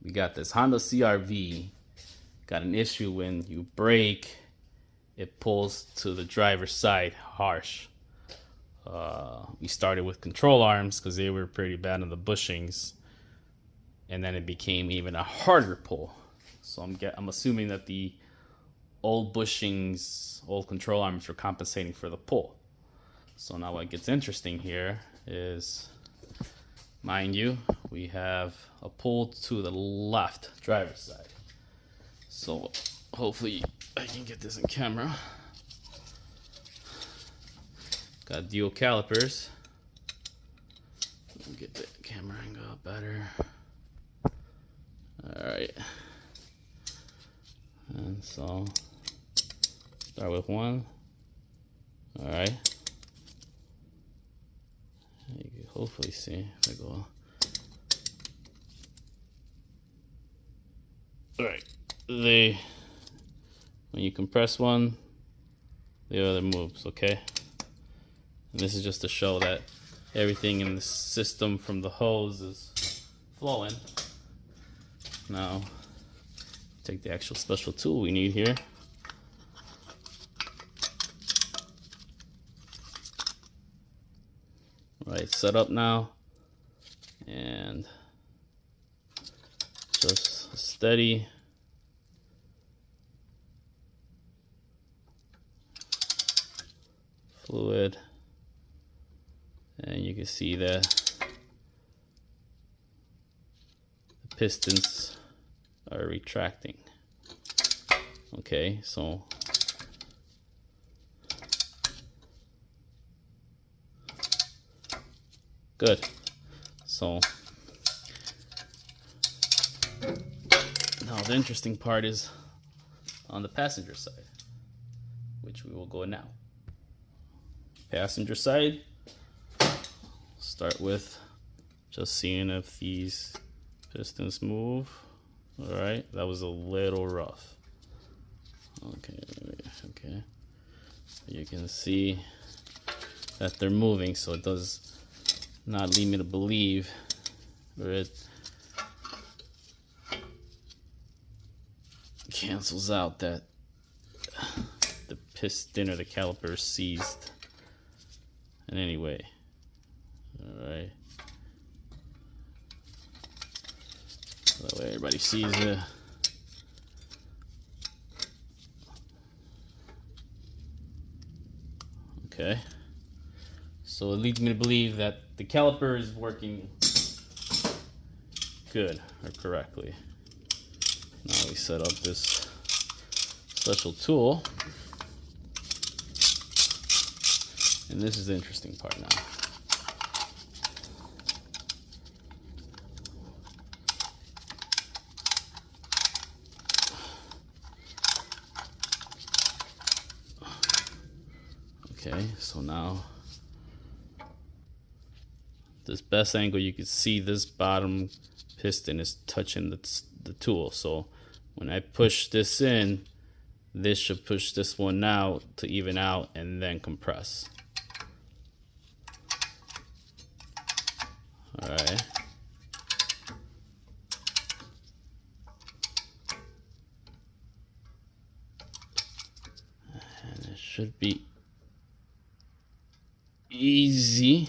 we got this Honda CRV. Got an issue when you brake, it pulls to the driver's side harsh. We started with control arms because they were pretty bad on the bushings, and then it became even a harder pull. So I'm assuming that the old bushings, old control arms were compensating for the pull. So now what gets interesting here is, mind you, we have a pull to the left driver's side. So hopefully I can get this in camera. Got dual calipers. Get the camera angle up better. Alright. And so start with one. Alright. You can hopefully see if I go. Alright. When you compress one, the other moves, okay? And this is just to show that everything in the system from the hose is flowing. Now, take the actual special tool we need here. Right, set up now, and just steady. Fluid, and you can see that the pistons are retracting. Okay, so good. So now the interesting part is on the passenger side, which we will go now. Passenger side, start with just seeing if these pistons move. All right, that was a little rough. Okay, you can see that they're moving, so it does not lead me to believe, or it cancels out that the piston or the caliper is seized in any way. All right, so that way everybody sees it. Okay, so it leads me to believe that the caliper is working good or correctly. Now we set up this special tool, and this is the interesting part now. Okay, so now this best angle, you can see this bottom piston is touching the tool. So when I push this in, this should push this one out to even out and then compress. All right. And it should be easy.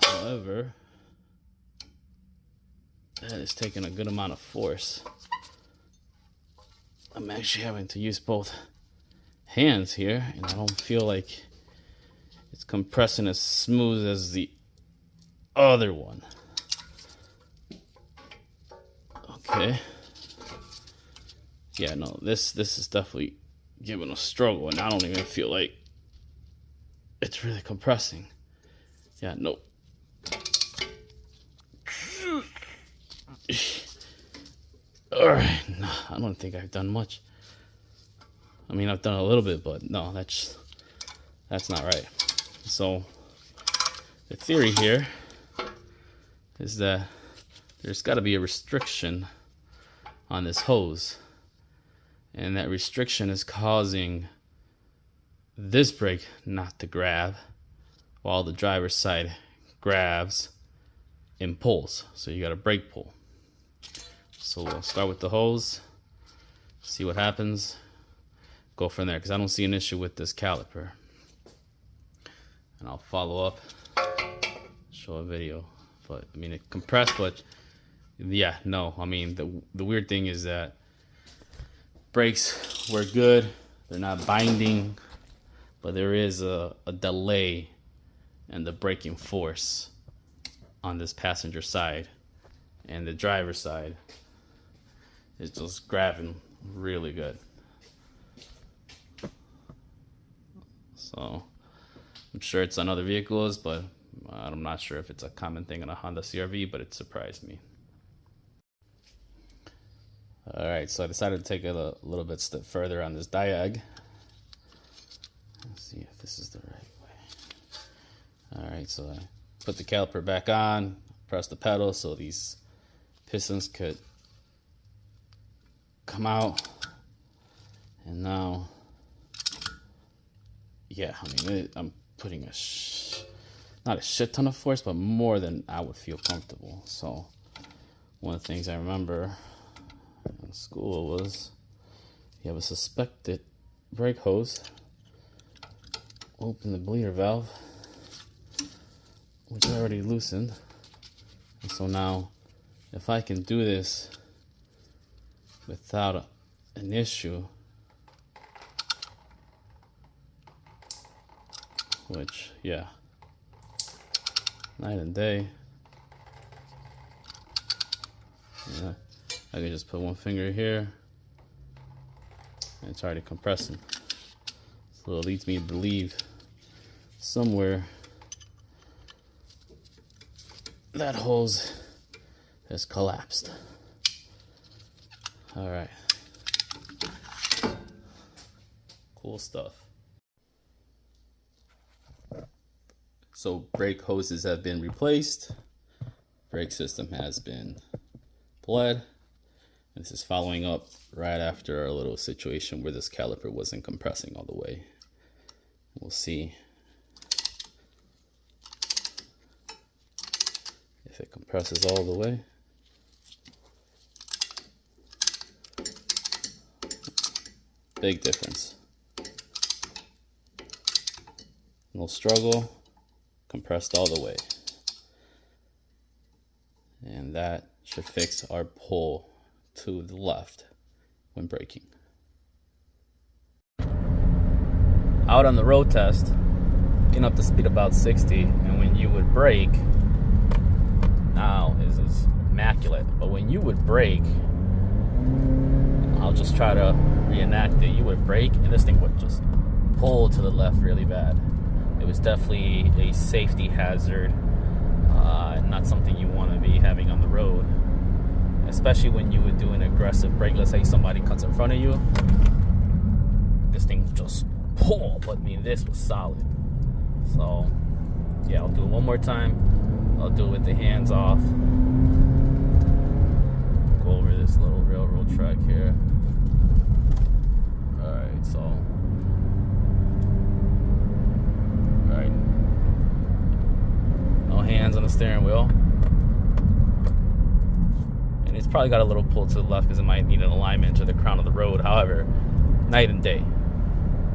However, that is taking a good amount of force. I'm actually having to use both hands here, and I don't feel like it's compressing as smooth as the other one. Okay. Yeah, no, this is definitely giving a struggle, and I don't even feel like it's really compressing. Yeah, nope. Alright, no, I don't think I've done much. I mean, I've done a little bit, but no, that's not right. So the theory here is that there's got to be a restriction on this hose, and that restriction is causing this brake not to grab while the driver's side grabs and pulls. So you got a brake pull. So we'll start with the hose, see what happens, go from there, because I don't see an issue with this caliper. And I'll follow up, show a video. But I mean, it compressed, but yeah, no. I mean, the weird thing is that brakes were good, they're not binding, but there is a delay in the braking force on this passenger side, and the driver's side is just grabbing really good. So I'm sure it's on other vehicles, but I'm not sure if it's a common thing on a Honda CRV, but it surprised me. Alright, so I decided to take it a little bit step further on this diag. Let's see if this is the right way. Alright, so I put the caliper back on, press the pedal so these pistons could come out. And now, yeah, I mean, I'm putting not a shit ton of force, but more than I would feel comfortable. So one of the things I remember in school was you have a suspected brake hose, open the bleeder valve, which I already loosened. And so now if I can do this without an issue, which, yeah, night and day. Yeah, I can just put one finger here and it's already compressing. So it leads me to believe somewhere that hose has collapsed. All right, cool stuff. So brake hoses have been replaced, brake system has been bled. This is following up right after our little situation where this caliper wasn't compressing all the way. We'll see if it compresses all the way. Big difference. No struggle. Compressed all the way, and that should fix our pull to the left when braking. Out on the road test, getting up to speed about 60, and when you would brake, now is immaculate, but when you would brake, I'll just try to reenact it. You would brake and this thing would just pull to the left really bad. It was definitely a safety hazard, not something you want to be having on the road, especially when you would do an aggressive brake. Let's say somebody cuts in front of you, this thing would just pull, but I mean, this was solid. So yeah, I'll do it one more time. I'll do it with the hands off. Go over this little railroad track here. Alright, so no hands on the steering wheel, and it's probably got a little pull to the left because it might need an alignment to the crown of the road. However, night and day.